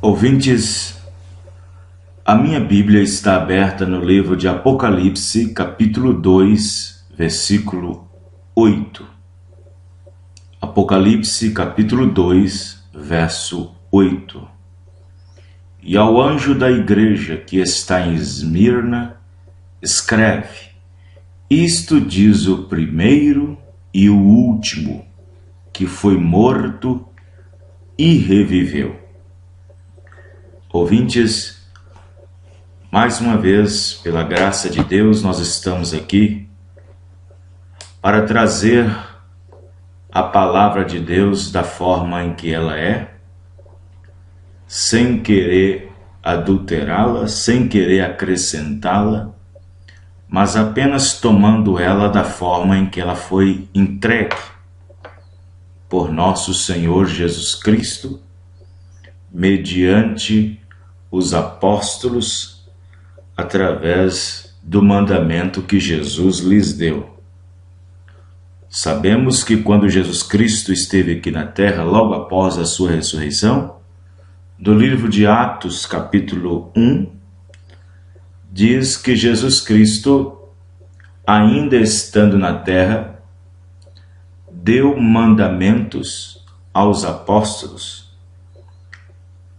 Ouvintes, a minha Bíblia está aberta no livro de Apocalipse, capítulo 2, versículo 8. Apocalipse, capítulo 2, verso 8. E ao anjo da igreja que está em Esmirna, escreve: Isto diz o primeiro e o último, que foi morto e reviveu. Ouvintes, mais uma vez, pela graça de Deus, nós estamos aqui para trazer a palavra de Deus da forma em que ela é, sem querer adulterá-la, sem querer acrescentá-la, mas apenas tomando ela da forma em que ela foi entregue por nosso Senhor Jesus Cristo, mediante os apóstolos, através do mandamento que Jesus lhes deu. Sabemos que quando Jesus Cristo esteve aqui na terra, logo após a sua ressurreição, do livro de Atos, capítulo 1, diz que Jesus Cristo, ainda estando na terra, deu mandamentos aos apóstolos,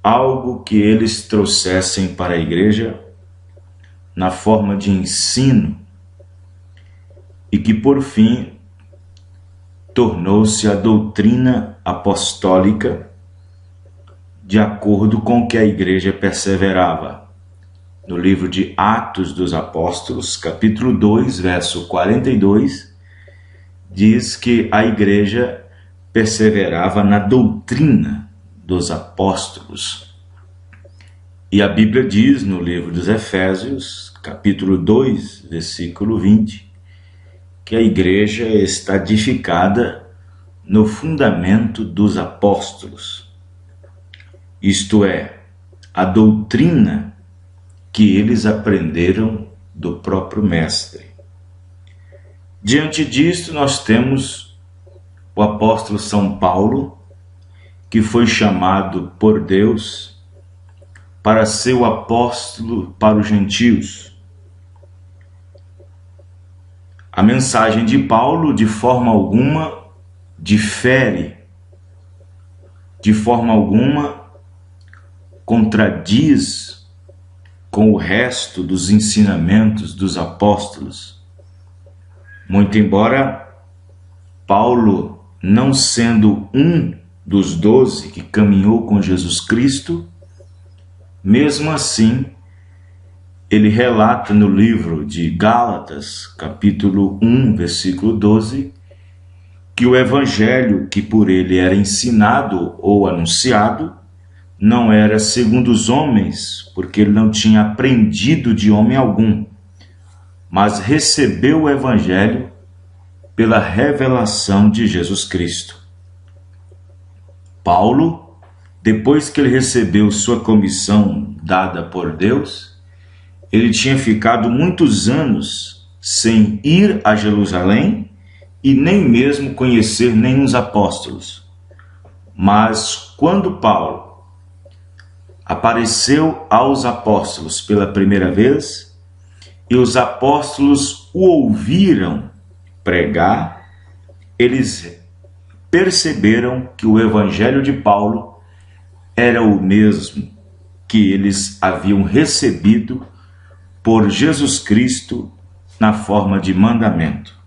algo que eles trouxessem para a igreja na forma de ensino e que, por fim, tornou-se a doutrina apostólica de acordo com o que a igreja perseverava. No livro de Atos dos Apóstolos, capítulo 2, verso 42, diz que a igreja perseverava na doutrina dos apóstolos. E a Bíblia diz no livro dos Efésios, capítulo 2, versículo 20, que a igreja está edificada no fundamento dos apóstolos. Isto é, a doutrina que eles aprenderam do próprio Mestre. Diante disto, nós temos o apóstolo São Paulo, que foi chamado por Deus para ser o apóstolo para os gentios. A mensagem de Paulo, de forma alguma, difere, de forma alguma, contradiz com o resto dos ensinamentos dos apóstolos. Muito embora Paulo, não sendo um dos 12 que caminhou com Jesus Cristo, mesmo assim, ele relata no livro de Gálatas, capítulo 1, versículo 12, que o evangelho que por ele era ensinado ou anunciado não era segundo os homens, porque ele não tinha aprendido de homem algum, mas recebeu o evangelho pela revelação de Jesus Cristo. Paulo, depois que ele recebeu sua comissão dada por Deus, ele tinha ficado muitos anos sem ir a Jerusalém e nem mesmo conhecer nenhum dos apóstolos. Mas quando Paulo apareceu aos apóstolos pela primeira vez e os apóstolos o ouviram pregar, eles perceberam que o evangelho de Paulo era o mesmo que eles haviam recebido por Jesus Cristo na forma de mandamento.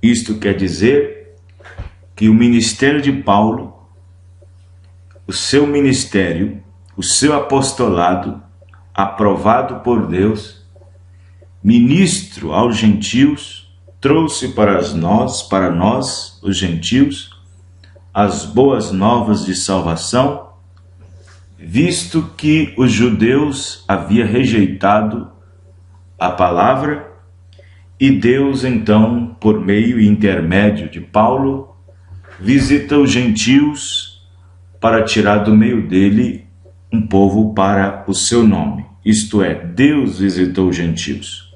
Isto quer dizer que o ministério de Paulo, o seu ministério, o seu apostolado, aprovado por Deus, ministro aos gentios, trouxe para nós, os gentios, as boas novas de salvação, visto que os judeus haviam rejeitado a palavra, e Deus, então, por meio e intermédio de Paulo, visita os gentios para tirar do meio dele um povo para o seu nome. Isto é, Deus visitou os gentios.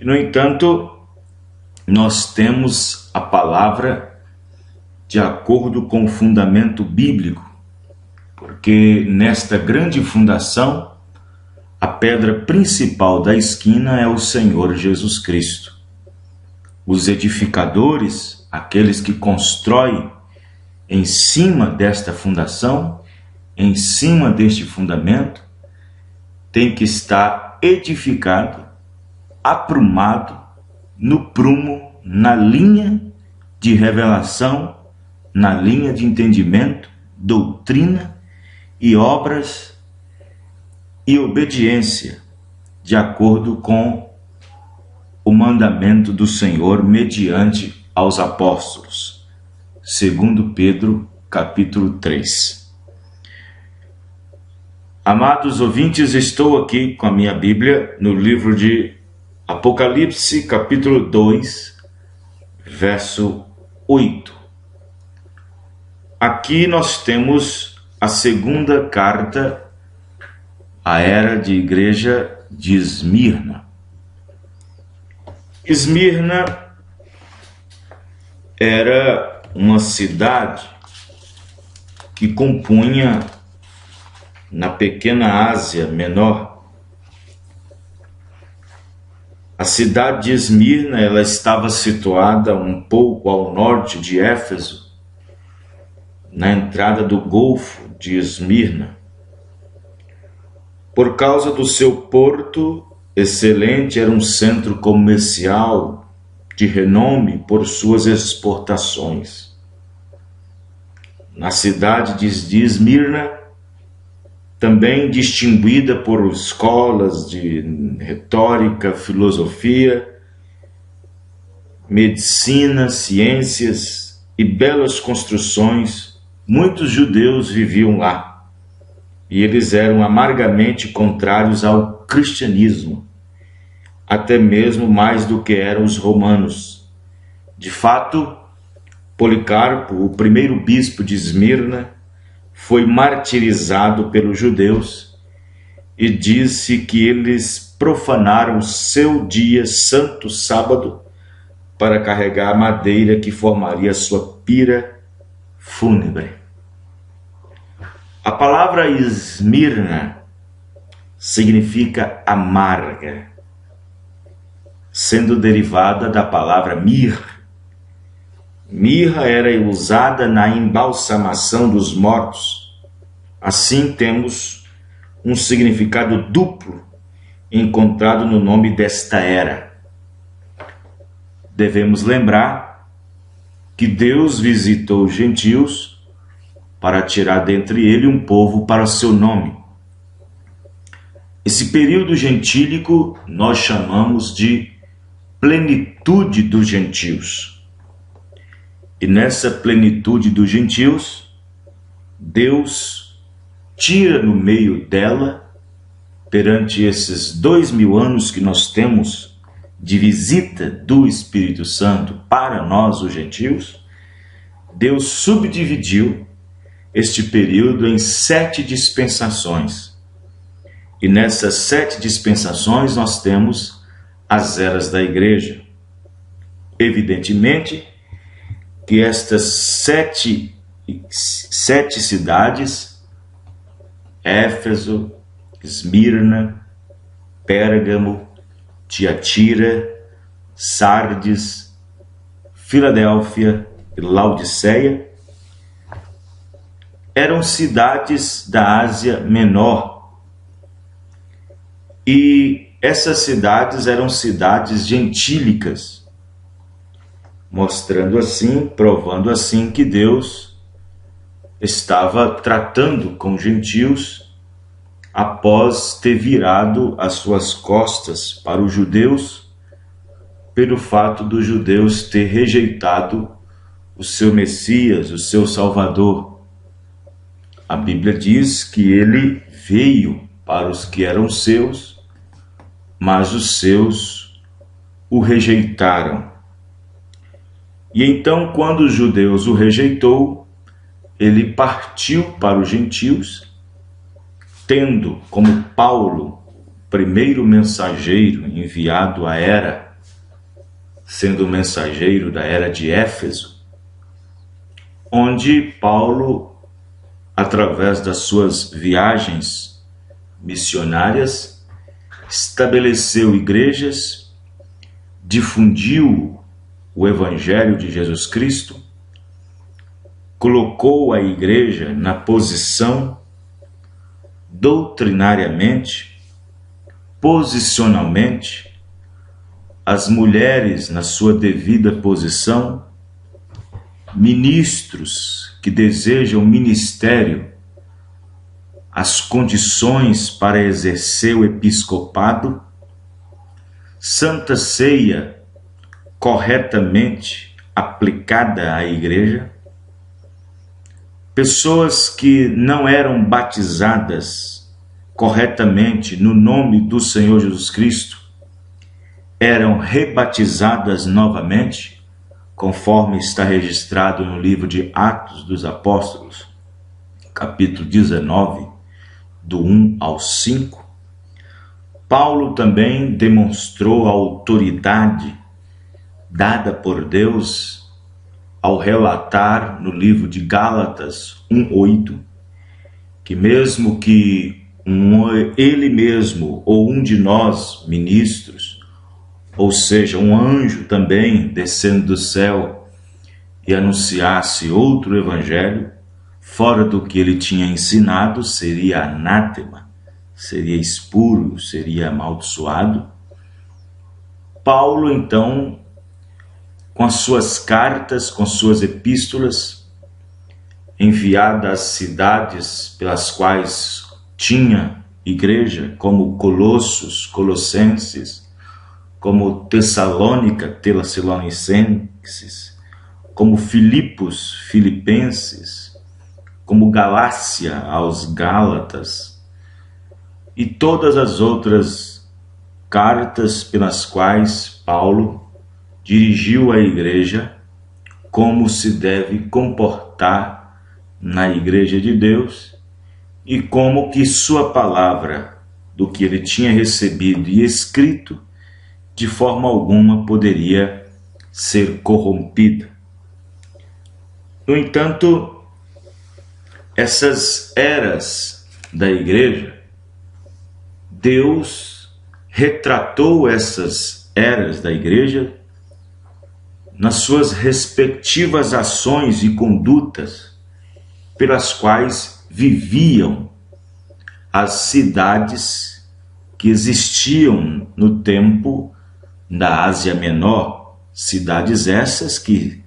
No entanto, nós temos a palavra de acordo com o fundamento bíblico, porque nesta grande fundação, a pedra principal da esquina é o Senhor Jesus Cristo. Os edificadores, aqueles que constroem em cima desta fundação, em cima deste fundamento, tem que estar edificado, aprumado, no prumo, na linha de revelação, na linha de entendimento, doutrina e obras e obediência, de acordo com o mandamento do Senhor mediante aos apóstolos. Segundo Pedro, capítulo 3. Amados ouvintes, estou aqui com a minha Bíblia no livro de Apocalipse, capítulo 2, verso 8. Aqui nós temos a segunda carta à era de igreja de Esmirna. Esmirna era uma cidade que compunha na pequena Ásia Menor. A cidade de Esmirna, ela estava situada um pouco ao norte de Éfeso, na entrada do Golfo de Esmirna. Por causa do seu porto excelente, era um centro comercial de renome por suas exportações. Na cidade de Esmirna, também distinguida por escolas de retórica, filosofia, medicina, ciências e belas construções, muitos judeus viviam lá, e eles eram amargamente contrários ao cristianismo, até mesmo mais do que eram os romanos. De fato, Policarpo, o primeiro bispo de Esmirna, foi martirizado pelos judeus e disse que eles profanaram seu dia santo sábado para carregar a madeira que formaria sua pira fúnebre. A palavra Esmirna significa amarga, sendo derivada da palavra mirra. Mirra era usada na embalsamação dos mortos. Assim temos um significado duplo encontrado no nome desta era. Devemos lembrar que Deus visitou os gentios para tirar dentre ele um povo para seu nome. Esse período gentílico nós chamamos de plenitude dos gentios. E nessa plenitude dos gentios, Deus tira no meio dela, perante esses 2000 anos que nós temos de visita do Espírito Santo para nós, os gentios, Deus subdividiu este período em 7 dispensações. E nessas 7 dispensações nós temos as eras da igreja. Evidentemente que estas sete cidades, Éfeso, Esmirna, Pérgamo, Tiatira, Sardes, Filadélfia e Laodiceia, eram cidades da Ásia Menor. E essas cidades eram cidades gentílicas, mostrando assim, provando assim que Deus estava tratando com gentios após ter virado as suas costas para os judeus, pelo fato dos judeus ter rejeitado o seu Messias, o seu Salvador. A Bíblia diz que ele veio para os que eram seus, mas os seus o rejeitaram. E então, quando os judeus o rejeitou, ele partiu para os gentios, tendo como Paulo, primeiro mensageiro enviado à era, sendo mensageiro da era de Éfeso, onde Paulo através das suas viagens missionárias, estabeleceu igrejas, difundiu o Evangelho de Jesus Cristo, colocou a igreja na posição, doutrinariamente, posicionalmente, as mulheres na sua devida posição, ministros que desejam ministério, as condições para exercer o episcopado, Santa Ceia corretamente aplicada à igreja, pessoas que não eram batizadas corretamente no nome do Senhor Jesus Cristo, eram rebatizadas novamente, conforme está registrado no livro de Atos dos Apóstolos, capítulo 19, do 1 ao 5. Paulo também demonstrou a autoridade dada por Deus ao relatar no livro de Gálatas 1:8, que mesmo que ele mesmo ou um de nós, ministros, ou seja, um anjo também descendo do céu e anunciasse outro evangelho, fora do que ele tinha ensinado, seria anátema, seria expurgo, seria amaldiçoado. Paulo, então, com as suas cartas, com suas epístolas, enviadas às cidades pelas quais tinha igreja, como Colossos, Colossenses, como Tessalônica, Tessalonicenses, como Filipos, Filipenses, como Galácia, aos Gálatas, e todas as outras cartas pelas quais Paulo dirigiu a igreja como se deve comportar na igreja de Deus e como que sua palavra, do que ele tinha recebido e escrito, de forma alguma poderia ser corrompida. No entanto, essas eras da igreja, Deus retratou essas eras da igreja nas suas respectivas ações e condutas pelas quais viviam as cidades que existiam no tempo da Ásia Menor, cidades essas que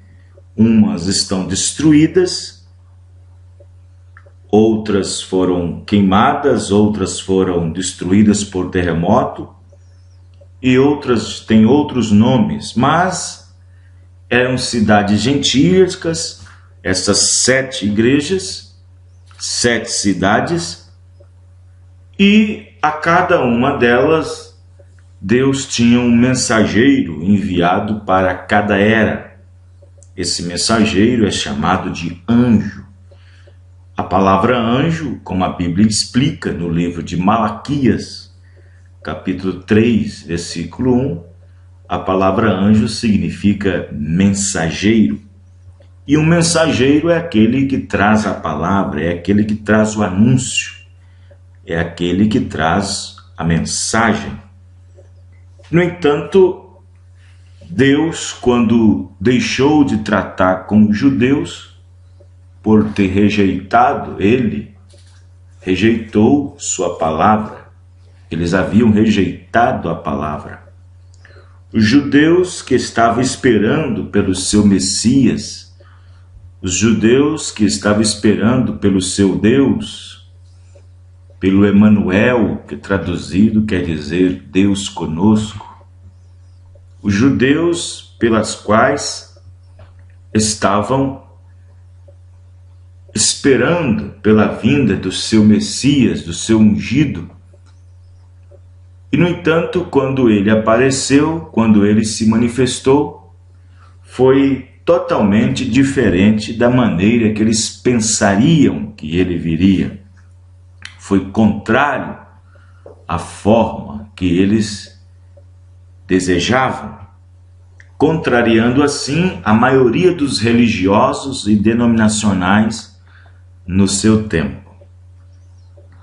umas estão destruídas, outras foram queimadas, outras foram destruídas por terremoto e outras têm outros nomes, mas eram cidades gentílicas, essas 7 igrejas, 7 cidades, e a cada uma delas Deus tinha um mensageiro enviado para cada era. Esse mensageiro é chamado de anjo. A palavra anjo, como a Bíblia explica no livro de Malaquias, capítulo 3, versículo 1, a palavra anjo significa mensageiro. E um mensageiro é aquele que traz a palavra, é aquele que traz o anúncio, é aquele que traz a mensagem. No entanto, Deus, quando deixou de tratar com os judeus, por ter rejeitado, ele rejeitou sua palavra. Eles haviam rejeitado a palavra. Os judeus que estavam esperando pelo seu Messias, os judeus que estavam esperando pelo seu Deus, pelo Emanuel, que traduzido quer dizer Deus conosco, os judeus pelas quais estavam esperando pela vinda do seu Messias, do seu ungido. E, no entanto, quando ele apareceu, quando ele se manifestou, foi totalmente diferente da maneira que eles pensariam que ele viria. Foi contrário à forma que eles desejavam, contrariando assim a maioria dos religiosos e denominacionais no seu tempo.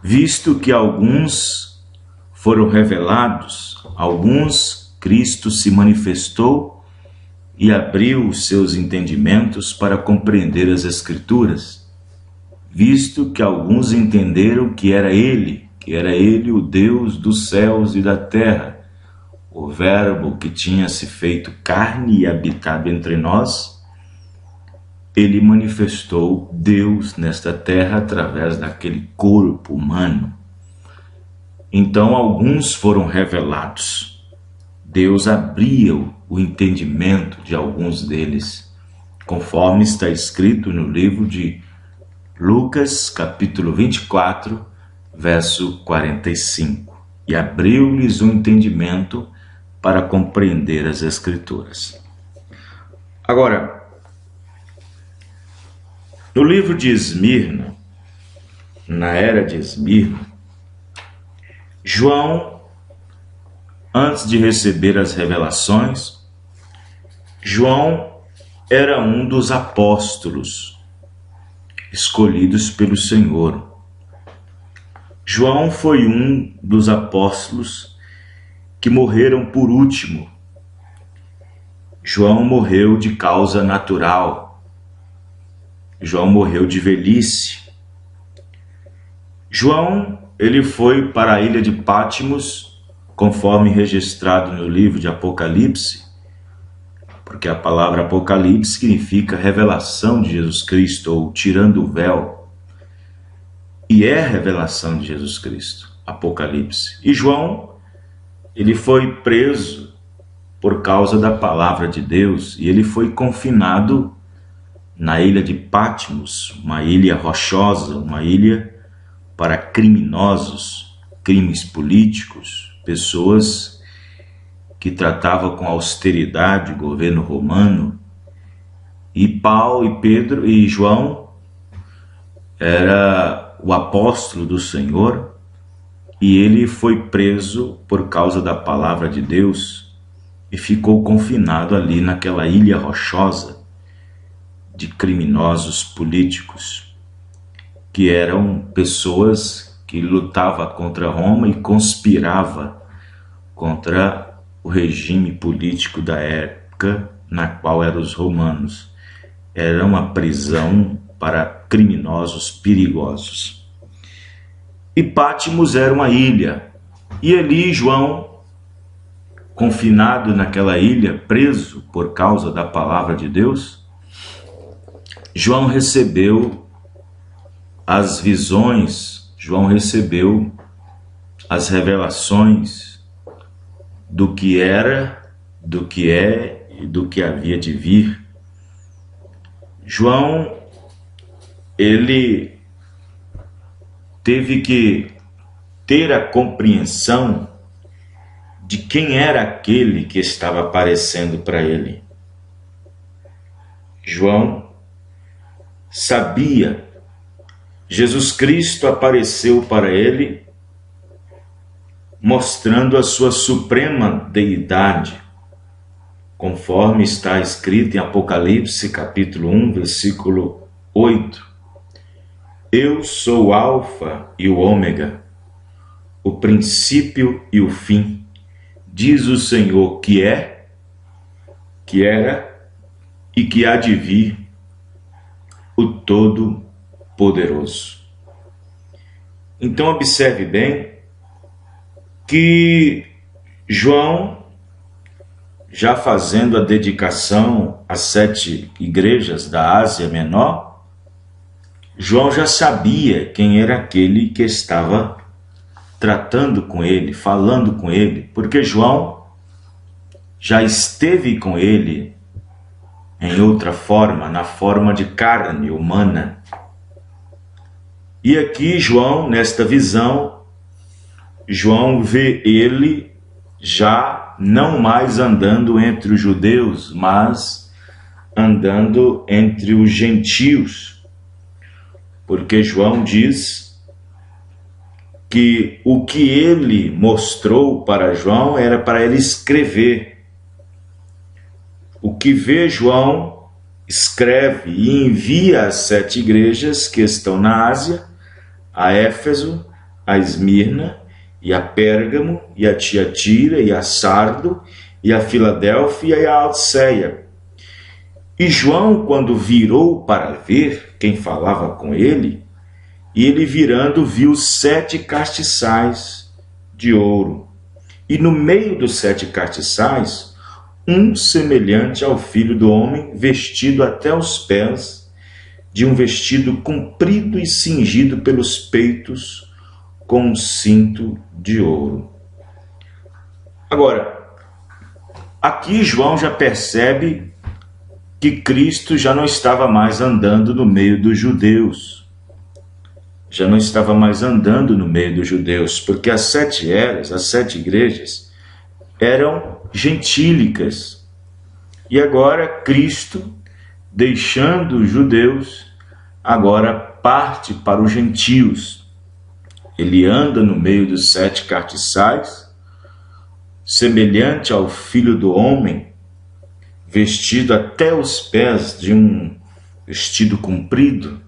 Visto que alguns foram revelados, alguns Cristo se manifestou e abriu os seus entendimentos para compreender as Escrituras, visto que alguns entenderam que era Ele o Deus dos céus e da terra, o Verbo que tinha se feito carne e habitado entre nós. Ele manifestou Deus nesta terra através daquele corpo humano. Então alguns foram revelados. Deus abria o entendimento de alguns deles, conforme está escrito no livro de Lucas, capítulo 24, verso 45. E abriu-lhes o entendimento para compreender as Escrituras. Agora, no livro de Esmirna, na era de Esmirna, João, antes de receber as revelações, João era um dos apóstolos escolhidos pelo Senhor. João foi um dos apóstolos que morreram por último. João morreu de causa natural. João morreu de velhice. João, ele foi para a ilha de Patmos, conforme registrado no livro de Apocalipse, porque a palavra Apocalipse significa revelação de Jesus Cristo, ou tirando o véu. E é a revelação de Jesus Cristo, Apocalipse. E João, ele foi preso por causa da palavra de Deus, e ele foi confinado na ilha de Patmos, uma ilha rochosa, uma ilha para criminosos, crimes políticos, pessoas que tratavam com austeridade o governo romano. E Paulo e Pedro e João era o apóstolo do Senhor, e ele foi preso por causa da palavra de Deus e ficou confinado ali naquela ilha rochosa de criminosos políticos, que eram pessoas que lutavam contra Roma e conspiravam contra o regime político da época na qual eram os romanos. Era uma prisão para criminosos perigosos. E Patmos era uma ilha, e ali João, confinado naquela ilha, preso por causa da palavra de Deus, João recebeu as visões, João recebeu as revelações do que era, do que é e do que havia de vir. João, ele teve que ter a compreensão de quem era aquele que estava aparecendo para ele. João sabia, Jesus Cristo apareceu para ele mostrando a sua suprema deidade, conforme está escrito em Apocalipse capítulo 1, versículo 8. Eu sou o Alfa e o Ômega, o princípio e o fim, diz o Senhor que é, que era e que há de vir, o Todo-Poderoso. Então observe bem que João, já fazendo a dedicação às 7 igrejas da Ásia Menor, João já sabia quem era aquele que estava tratando com ele, falando com ele, porque João já esteve com ele em outra forma, na forma de carne humana. E aqui João, nesta visão, João vê ele já não mais andando entre os judeus, mas andando entre os gentios. Porque João diz que o que ele mostrou para João era para ele escrever. O que vê João escreve e envia às 7 igrejas que estão na Ásia, a Éfeso, a Esmirna, e a Pérgamo, e a Tiatira, e a Sardo, e a Filadélfia e a Laodiceia. E João, quando virou para ver quem falava com ele, e ele virando viu 7 castiçais de ouro, e no meio dos 7 castiçais, um semelhante ao Filho do Homem, vestido até os pés, de um vestido comprido e cingido pelos peitos, com um cinto de ouro. Agora, aqui João já percebe que Cristo já não estava mais andando no meio dos judeus. Já não estava mais andando no meio dos judeus, porque as 7 eras, as 7 igrejas, eram gentílicas. E agora Cristo, deixando os judeus, agora parte para os gentios. Ele anda no meio dos 7 castiçais, semelhante ao Filho do Homem, vestido até os pés de um vestido comprido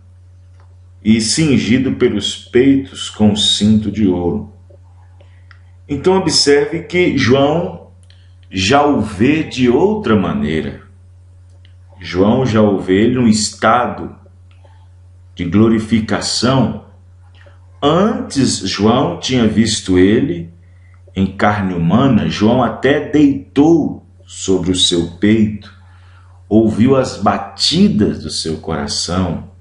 e cingido pelos peitos com um cinto de ouro. Então observe que João já o vê de outra maneira. João já o vê num estado de glorificação. Antes João tinha visto ele em carne humana. João até deitou sobre o seu peito, ouviu as batidas do seu coração.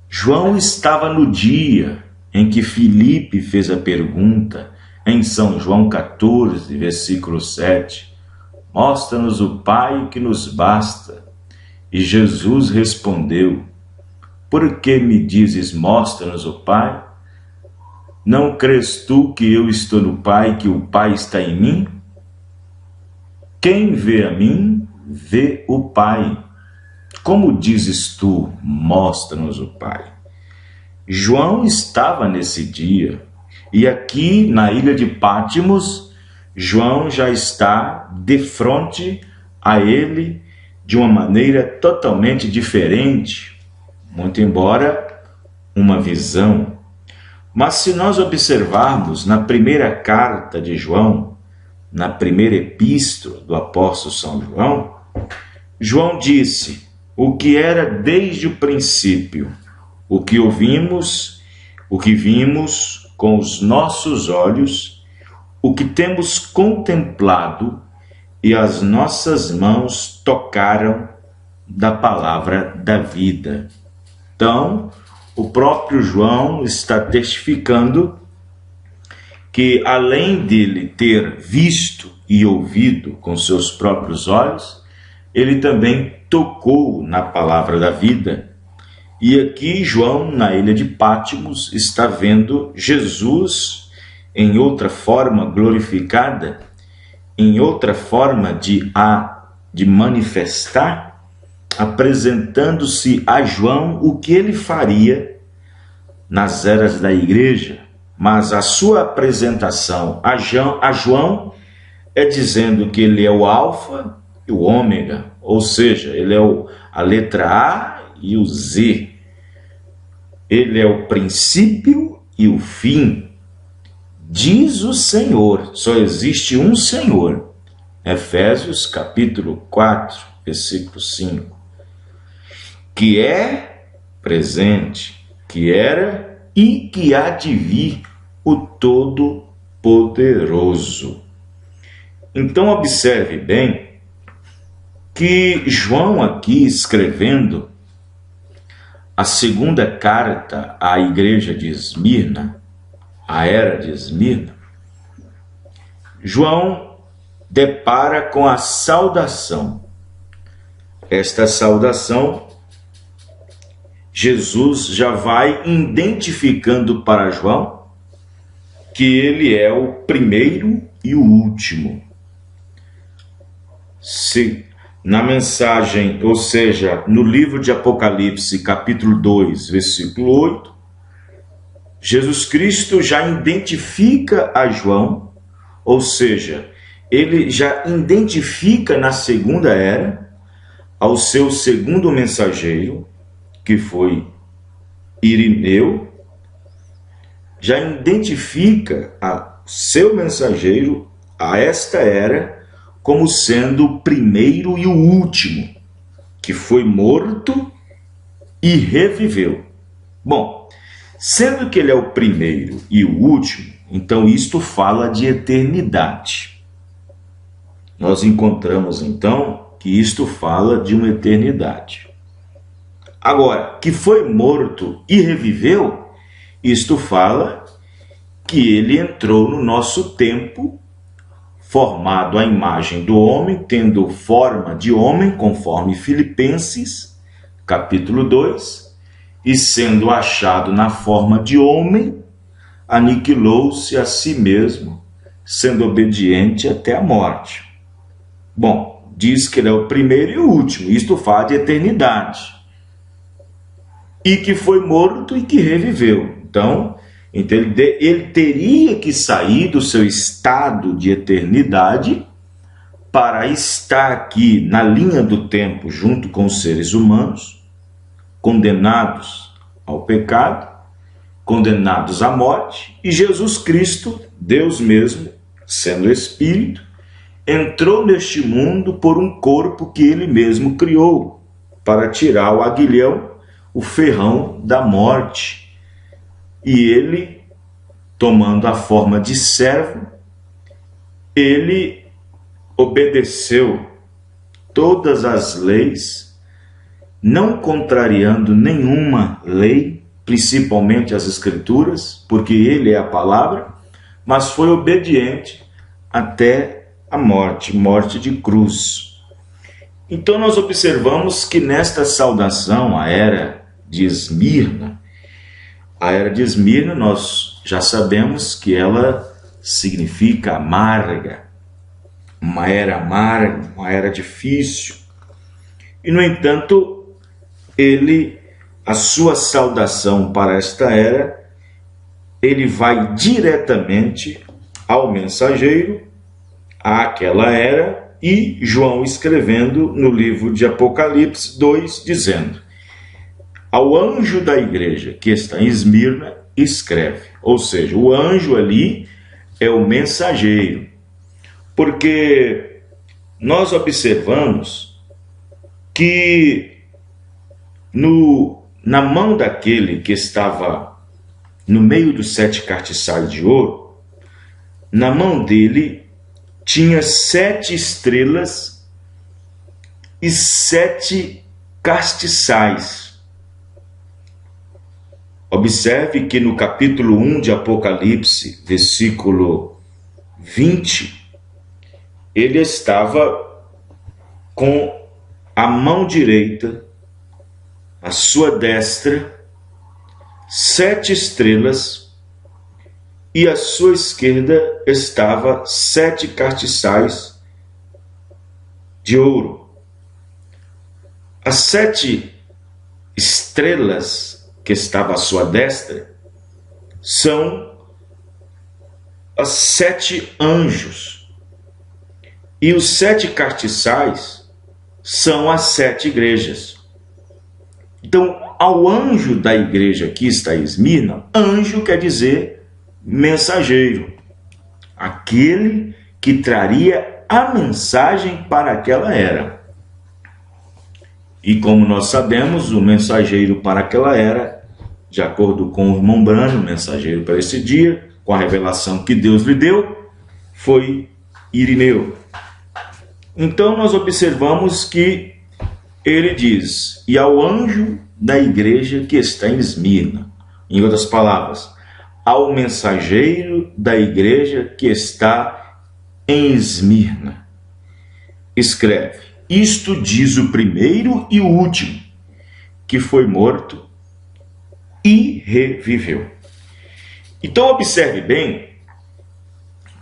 João estava no dia em que Filipe fez a pergunta, em São João 14, versículo 7, mostra-nos o Pai que nos basta. E Jesus respondeu, por que me dizes, mostra-nos o Pai? Não crês tu que eu estou no Pai, que o Pai está em mim? Quem vê a mim, vê o Pai. Como dizes tu, mostra-nos o Pai? João estava nesse dia, e aqui na ilha de Pátimos, João já está de frente a ele de uma maneira totalmente diferente, muito embora uma visão. Mas se nós observarmos na primeira carta de João, na primeira epístola do apóstolo São João, João disse o que era desde o princípio, o que ouvimos, o que vimos com os nossos olhos, o que temos contemplado e as nossas mãos tocaram da palavra da vida. Então, o próprio João está testificando que, além dele ter visto e ouvido com seus próprios olhos, ele também tocou na palavra da vida. E aqui João, na ilha de Pátimos, está vendo Jesus em outra forma glorificada, em outra forma de manifestar, apresentando-se a João o que ele faria nas eras da igreja. Mas a sua apresentação a João é dizendo que ele é o alfa e o ômega, ou seja, ele é a letra A e o Z. Ele é o princípio e o fim. Diz o Senhor, só existe um Senhor. Efésios capítulo 4, versículo 5. Que é presente, que era e que há de vir, o Todo-Poderoso. Então observe bem que João aqui escrevendo a segunda carta à igreja de Esmirna, a era de Esmirna, João depara com a saudação. Esta saudação, Jesus já vai identificando para João que ele é o primeiro e o último. Na mensagem, ou seja, no livro de Apocalipse, capítulo 2, versículo 8, Jesus Cristo já identifica a João, ou seja, ele já identifica na segunda era ao seu segundo mensageiro, que foi Irineu, já identifica seu mensageiro a esta era como sendo o primeiro e o último, que foi morto e reviveu. Bom, sendo que ele é o primeiro e o último, então isto fala de eternidade. Nós encontramos então que isto fala de uma eternidade. Agora, que foi morto e reviveu, isto fala que ele entrou no nosso tempo, formado à imagem do homem, tendo forma de homem, conforme Filipenses, capítulo 2, e sendo achado na forma de homem, aniquilou-se a si mesmo, sendo obediente até a morte. Bom, diz que ele é o primeiro e o último, isto fala de eternidade. E que foi morto e que reviveu. Então ele teria que sair do seu estado de eternidade para estar aqui na linha do tempo junto com os seres humanos, condenados ao pecado, condenados à morte, e Jesus Cristo, Deus mesmo, sendo Espírito, entrou neste mundo por um corpo que ele mesmo criou, para tirar o aguilhão, o ferrão da morte. E ele, tomando a forma de servo, ele obedeceu todas as leis, não contrariando nenhuma lei, principalmente as Escrituras, porque ele é a palavra, mas foi obediente até a morte, morte de cruz. Então nós observamos que nesta saudação, a era de Esmirna, nós já sabemos que ela significa amarga, uma era difícil. E, no entanto, a sua saudação para esta era, ele vai diretamente ao mensageiro, àquela era, e João escrevendo no livro de Apocalipse 2, dizendo: ao anjo da igreja que está em Esmirna, escreve. Ou seja, o anjo ali é o mensageiro. Porque nós observamos que na mão daquele que estava no meio dos 7 castiçais de ouro, na mão dele tinha 7 estrelas e 7 castiçais. Observe que no capítulo 1 de Apocalipse, versículo 20, ele estava com a mão direita, a sua destra, 7 estrelas, e à sua esquerda estava 7 castiçais de ouro. As 7 estrelas que estava à sua destra são os 7 anjos, e os 7 castiçais são as 7 igrejas. Então, ao anjo da igreja que está em Esmirna, anjo quer dizer mensageiro, aquele que traria a mensagem para aquela era. E como nós sabemos, o mensageiro para aquela era, de acordo com o irmão Brano, o mensageiro para esse dia, com a revelação que Deus lhe deu, foi Irineu. Então nós observamos que ele diz: e ao anjo da igreja que está em Esmirna, em outras palavras, ao mensageiro da igreja que está em Esmirna, escreve: isto diz o primeiro e o último, que foi morto e reviveu. Então observe bem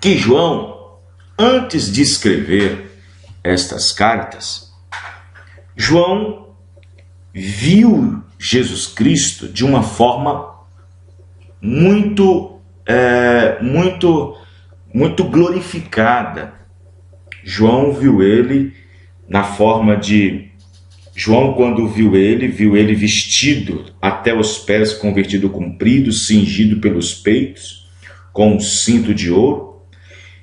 que João, antes de escrever estas cartas, João viu Jesus Cristo de uma forma muito glorificada. João viu ele na forma de João, quando viu ele vestido até os pés com vestido comprido, cingido pelos peitos, com um cinto de ouro.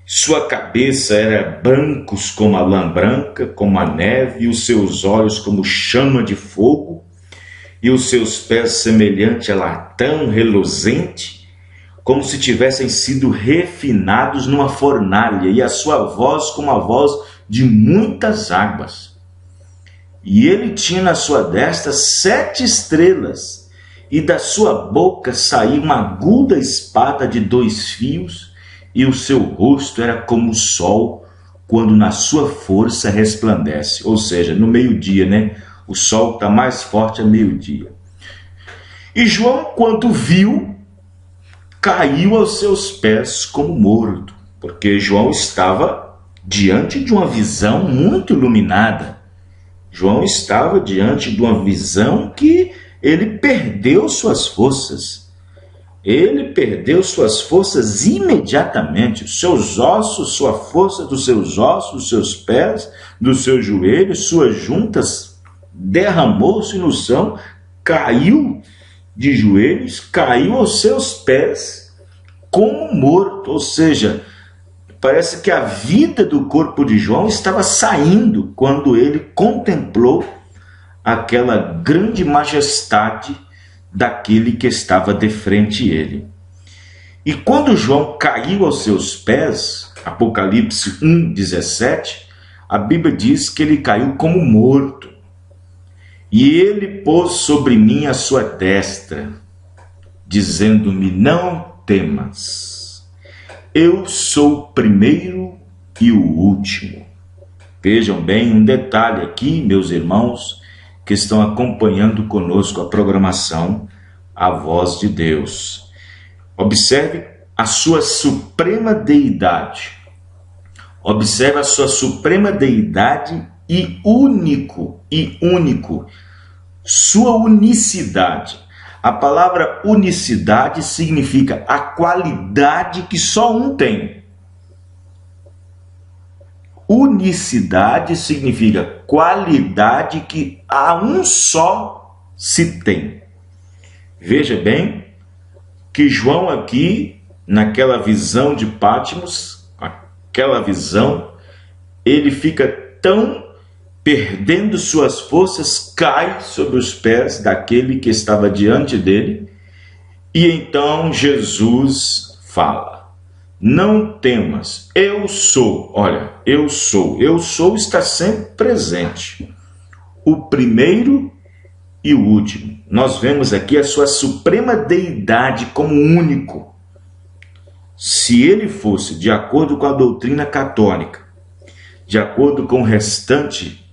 Sua cabeça era brancos como a lã branca, como a neve, e os seus olhos como chama de fogo, e os seus pés semelhante a latão reluzente, como se tivessem sido refinados numa fornalha, e a sua voz como a voz de muitas águas. E ele tinha na sua destra 7 estrelas, e da sua boca saía uma aguda espada de 2 fios, e o seu rosto era como o sol, quando na sua força resplandece. Ou seja, no meio-dia, né? O sol está mais forte a meio-dia. E João, quando viu, caiu aos seus pés como morto, porque João estava diante de uma visão muito iluminada. João estava diante de uma visão que ele perdeu suas forças. Ele perdeu suas forças imediatamente, os seus ossos, sua força dos seus ossos, dos seus pés, dos seus joelhos, suas juntas, derramou-se no chão, caiu de joelhos, caiu aos seus pés como morto. Ou seja, parece que a vida do corpo de João estava saindo quando ele contemplou aquela grande majestade daquele que estava de frente a ele. E quando João caiu aos seus pés, Apocalipse 1:17, a Bíblia diz que ele caiu como morto. E ele pôs sobre mim a sua destra, dizendo-me: não temas, eu sou o primeiro e o último. Vejam bem um detalhe aqui, meus irmãos, que estão acompanhando conosco a programação A Voz de Deus. Observe a sua suprema deidade. Observe a sua suprema deidade e único. Sua unicidade. A palavra unicidade significa a qualidade que só um tem. Unicidade significa qualidade que a um só se tem. Veja bem que João aqui, naquela visão de Patmos, aquela visão, ele fica tão perdendo suas forças, cai sobre os pés daquele que estava diante dele, e então Jesus fala: não temas, eu sou. Olha, eu sou está sempre presente, o primeiro e o último. Nós vemos aqui a sua suprema deidade como único. Se ele fosse, de acordo com a doutrina católica, de acordo com o restante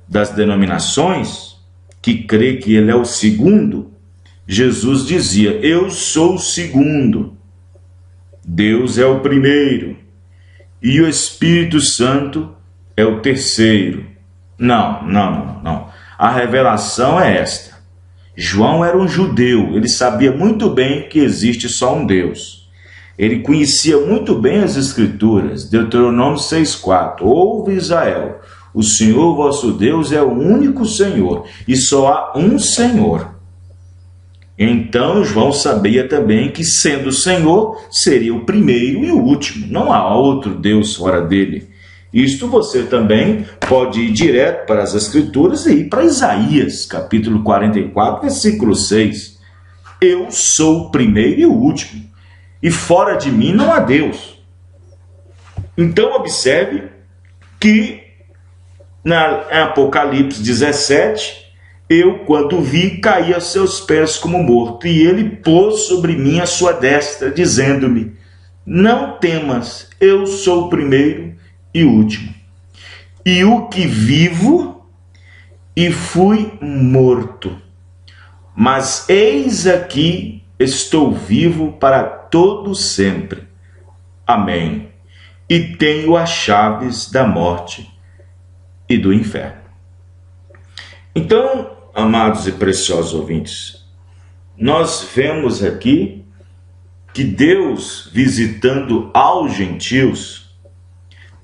das denominações, que crê que ele é o segundo, Jesus dizia: eu sou o segundo, Deus é o primeiro e o Espírito Santo é o terceiro. Não. A revelação é esta. João era um judeu, ele sabia muito bem que existe só um Deus. Ele conhecia muito bem as Escrituras. Deuteronômio 6,4. Ouve, Israel, o Senhor vosso Deus é o único Senhor, e só há um Senhor. Então João sabia também que, sendo o Senhor, seria o primeiro e o último. Não há outro Deus fora dele. Isto você também pode ir direto para as Escrituras e ir para Isaías, capítulo 44, versículo 6. Eu sou o primeiro e o último, e fora de mim não há Deus. Então observe que na Apocalipse 17, eu, quando vi, caí aos seus pés como morto, e ele pôs sobre mim a sua destra, dizendo-me: não temas, eu sou o primeiro e o último, e o que vivo, e fui morto, mas eis aqui estou vivo para todo sempre. Amém. E tenho as chaves da morte e do inferno. Então, amados e preciosos ouvintes, nós vemos aqui que Deus, visitando aos gentios,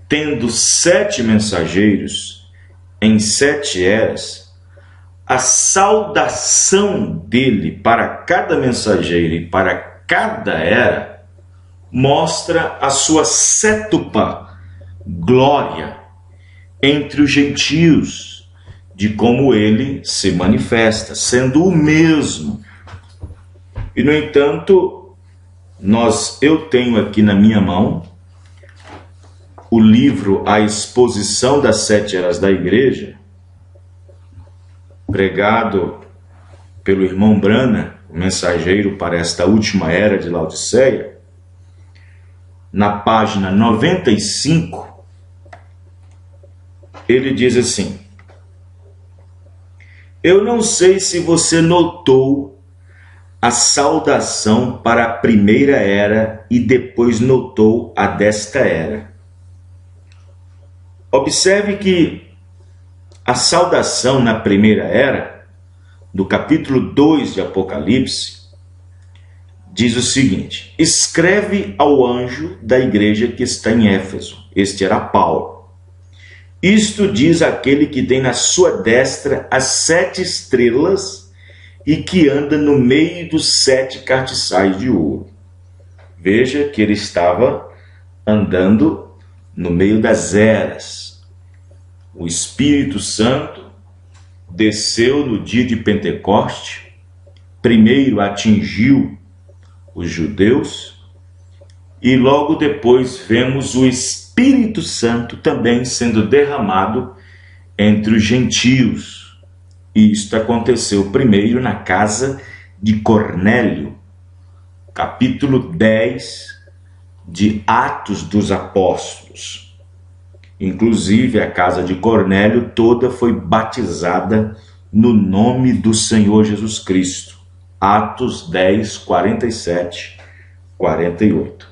tendo 7 mensageiros em 7 eras, a saudação dele para cada mensageiro e para cada era mostra a sua cétupla glória entre os gentios, de como ele se manifesta, sendo o mesmo. E, no entanto, eu tenho aqui na minha mão o livro A Exposição das Sete Eras da Igreja, pregado pelo irmão Branham, o mensageiro para esta última era de Laodiceia. Na página 95, ele diz assim: eu não sei se você notou a saudação para a primeira era e depois notou a desta era. Observe que a saudação na primeira era, do capítulo 2 de Apocalipse, diz o seguinte: escreve ao anjo da igreja que está em Éfeso. Este era Paulo. Isto diz aquele que tem na sua destra as 7 estrelas e que anda no meio dos 7 castiçais de ouro. Veja que ele estava andando no meio das eras. O Espírito Santo desceu no dia de Pentecoste, primeiro atingiu os judeus e logo depois vemos o Espírito Santo também sendo derramado entre os gentios. E isto aconteceu primeiro na casa de Cornélio, capítulo 10 de Atos dos Apóstolos. Inclusive, a casa de Cornélio toda foi batizada no nome do Senhor Jesus Cristo. Atos 10, 47, 48.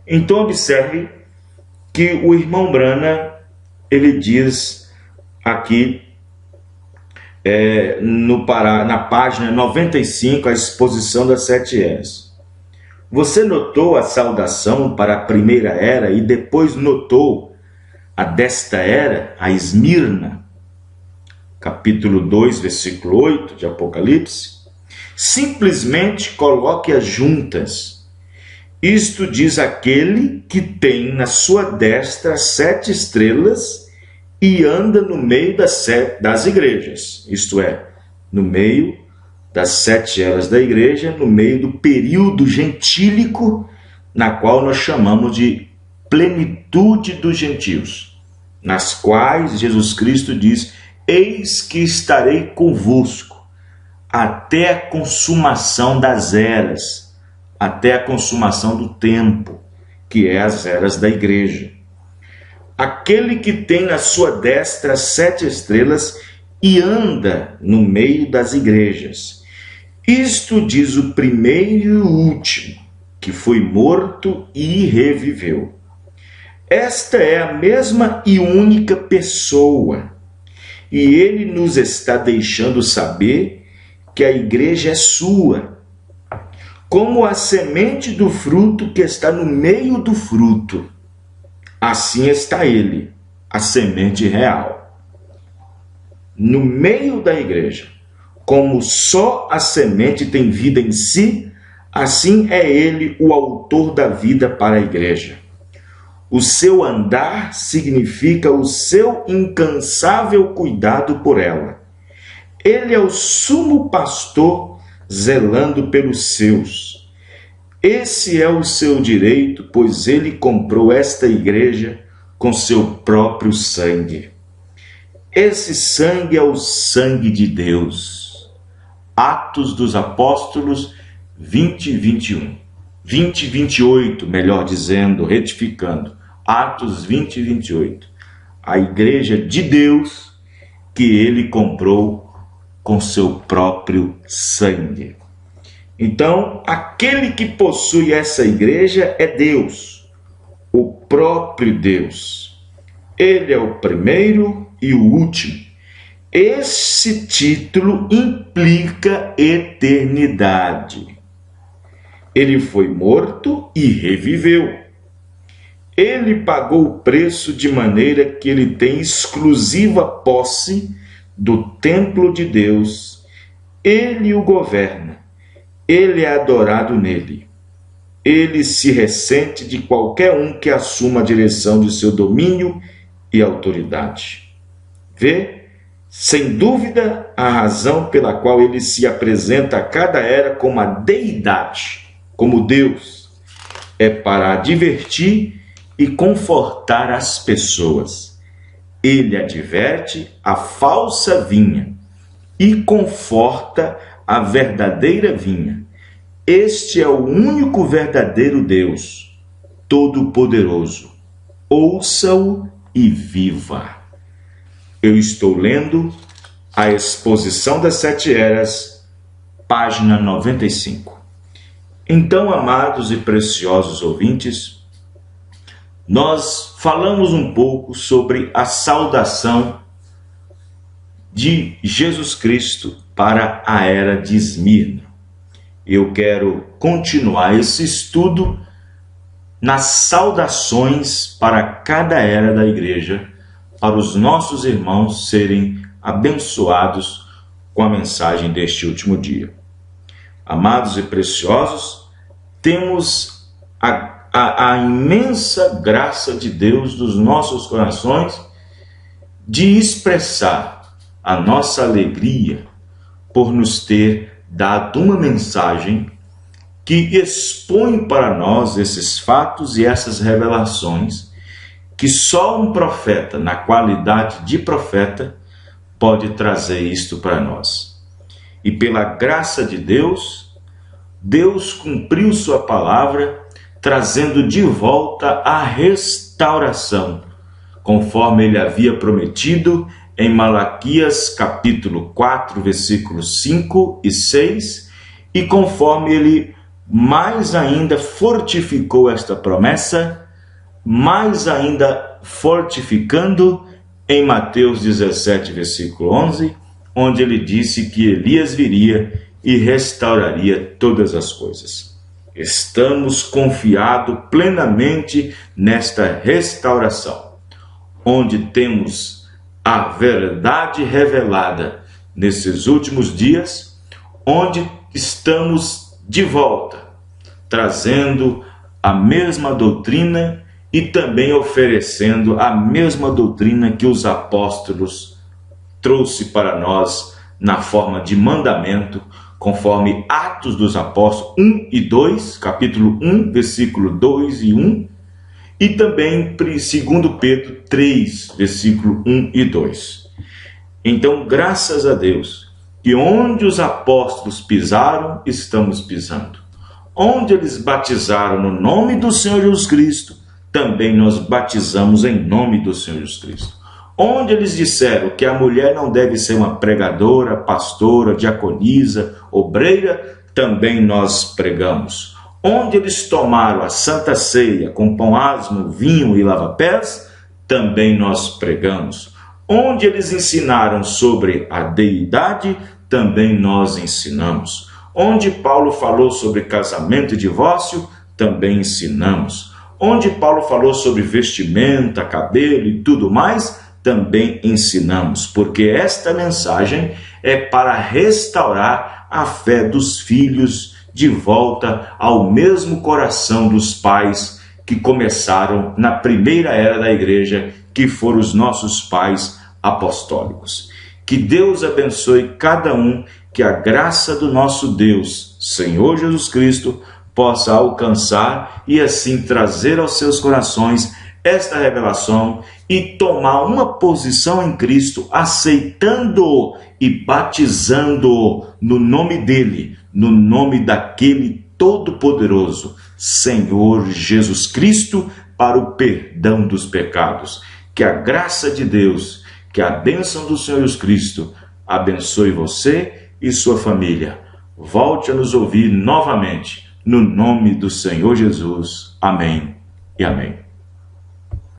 Então, observe que o irmão Branham, ele diz aqui, na página 95, a exposição das 7 eras. Você notou a saudação para a primeira era e depois notou a desta era, a Esmirna, capítulo 2, versículo 8 de Apocalipse? Simplesmente coloque-as juntas. Isto diz aquele que tem na sua destra 7 estrelas e anda no meio das igrejas, isto é, no meio das 7 eras da igreja, no meio do período gentílico, na qual nós chamamos de plenitude dos gentios, nas quais Jesus Cristo diz: eis que estarei convosco até a consumação das eras, até a consumação do tempo, que é as eras da igreja. Aquele que tem na sua destra 7 estrelas e anda no meio das igrejas. Isto diz o primeiro e o último, que foi morto e reviveu. Esta é a mesma e única pessoa, e ele nos está deixando saber que a igreja é sua, como a semente do fruto que está no meio do fruto. Assim está ele, a semente real, no meio da igreja. Como só a semente tem vida em si, assim é ele o autor da vida para a igreja. O seu andar significa o seu incansável cuidado por ela. Ele é o sumo pastor zelando pelos seus. Esse é o seu direito, pois ele comprou esta igreja com seu próprio sangue. Esse sangue é o sangue de Deus. Atos dos Apóstolos 20, 21. 20, 28, melhor dizendo, retificando. Atos 20, 28. A igreja de Deus que ele comprou com seu próprio sangue. Então, aquele que possui essa igreja é Deus, o próprio Deus. Ele é o primeiro e o último. Esse título implica eternidade. Ele foi morto e reviveu. Ele pagou o preço de maneira que ele tem exclusiva posse do templo de Deus, ele o governa, ele é adorado nele. Ele se ressente de qualquer um que assuma a direção de seu domínio e autoridade. Vê, sem dúvida, a razão pela qual ele se apresenta a cada era como a deidade, como Deus, é para advertir e confortar as pessoas. Ele adverte a falsa vinha e conforta a verdadeira vinha. Este é o único verdadeiro Deus, Todo-Poderoso. Ouça-o e viva. Eu estou lendo a Exposição das Sete Eras, página 95. Então, amados e preciosos ouvintes, nós falamos um pouco sobre a saudação de Jesus Cristo para a era de Esmirna. Eu quero continuar esse estudo nas saudações para cada era da igreja, para os nossos irmãos serem abençoados com a mensagem deste último dia. Amados e preciosos, temos a imensa graça de Deus dos nossos corações de expressar a nossa alegria por nos ter dado uma mensagem que expõe para nós esses fatos e essas revelações que só um profeta, na qualidade de profeta, pode trazer isto para nós. E pela graça de Deus, Deus cumpriu sua palavra, trazendo de volta a restauração, conforme ele havia prometido em Malaquias capítulo 4, versículos 5 e 6, e conforme ele mais ainda fortificou esta promessa, mais ainda fortificando em Mateus 17, versículo 11, onde ele disse que Elias viria e restauraria todas as coisas. Estamos confiados plenamente nesta restauração, onde temos a verdade revelada nesses últimos dias, onde estamos de volta, trazendo a mesma doutrina e também oferecendo a mesma doutrina que os apóstolos trouxe para nós na forma de mandamento, conforme Atos dos Apóstolos 1 e 2, capítulo 1, versículo 2 e 1, e também 2 Pedro 3, versículo 1 e 2. Então, graças a Deus, que onde os apóstolos pisaram, estamos pisando. Onde eles batizaram no nome do Senhor Jesus Cristo, também nós batizamos em nome do Senhor Jesus Cristo. Onde eles disseram que a mulher não deve ser uma pregadora, pastora, diaconisa, obreira, também nós pregamos. Onde eles tomaram a Santa Ceia com pão asmo, vinho e lava-pés, também nós pregamos. Onde eles ensinaram sobre a deidade, também nós ensinamos. Onde Paulo falou sobre casamento e divórcio, também ensinamos. Onde Paulo falou sobre vestimenta, cabelo e tudo mais, também ensinamos. Porque esta mensagem é para restaurar a fé dos filhos de volta ao mesmo coração dos pais que começaram na primeira era da igreja, que foram os nossos pais apostólicos. Que Deus abençoe cada um, que a graça do nosso Deus, Senhor Jesus Cristo, possa alcançar e assim trazer aos seus corações esta revelação e tomar uma posição em Cristo, aceitando-o e batizando-o no nome dele, no nome daquele Todo-Poderoso, Senhor Jesus Cristo, para o perdão dos pecados. Que a graça de Deus, que a bênção do Senhor Jesus Cristo abençoe você e sua família. Volte a nos ouvir novamente, no nome do Senhor Jesus. Amém e amém.